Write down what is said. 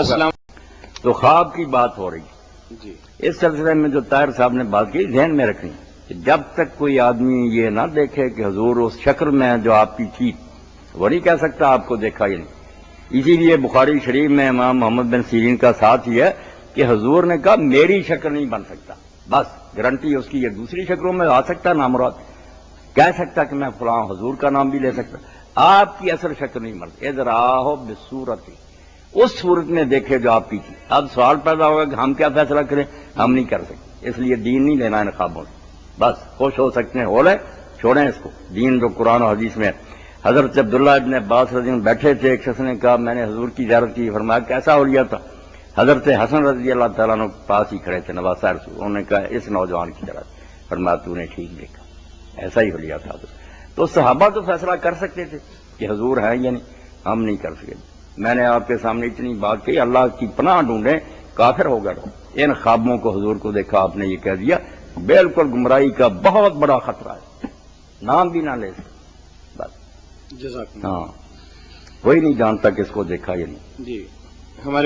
السلام. تو خواب کی بات ہو رہی ہے. جی اس سلسلے میں جو طاہر صاحب نے بات کی ذہن میں رکھنی کہ جب تک کوئی آدمی یہ نہ دیکھے کہ حضور اس شکل میں جو آپ کی تھی وہ نہیں کہہ سکتا آپ کو دیکھا ہی نہیں. اسی لیے بخاری شریف میں امام محمد بن سیرین کا ساتھ ہی ہے کہ حضور نے کہا میری شکل نہیں بن سکتا. بس گارنٹی اس کی. یہ دوسری شکلوں میں آ سکتا نامراد کہہ سکتا کہ میں فلاں حضور کا نام بھی لے سکتا. آپ کی اصل شکل نہیں بنتی. ادھر آہو بصورت اس صورت میں دیکھے جو آپ کی تھی. اب سوال پیدا ہوگا کہ ہم کیا فیصلہ کریں. ہم نہیں کر سکتے. اس لیے دین نہیں لینا ان خوابوں سے. بس خوش ہو سکتے ہیں ہو لے چھوڑیں اس کو. دین جو قرآن و حدیث میں حضرت عبداللہ ابن عباس رضی اللہ عنہ بیٹھے تھے. ایک شخص نے کہا میں نے حضور کی زیارت کی. فرمایا کیسا اولیاء تھا. حضرت حسن رضی اللہ تعالیٰ عنہ پاس ہی کھڑے تھے نواسہ رسول. انہوں نے کہا اس نوجوان کی طرح. فرمایا تو نے ٹھیک دیکھا ایسا ہی اولیاء تھا. تو صحابہ تو فیصلہ کر سکتے تھے کہ حضور ہیں یا نہیں. ہم نہیں کر سکے. میں نے آپ کے سامنے اتنی بات کی. اللہ کی پناہ ڈھونڈیں کافر ہو گئے. ان خوابوں کو حضور کو دیکھا آپ نے یہ کہہ دیا بالکل گمراہی کا بہت بڑا خطرہ ہے. نام بھی نہ لے سکتے. بس جزاک اللہ. ہاں کوئی نہیں جانتا کہ اس کو دیکھا یا نہیں. جی ہمارے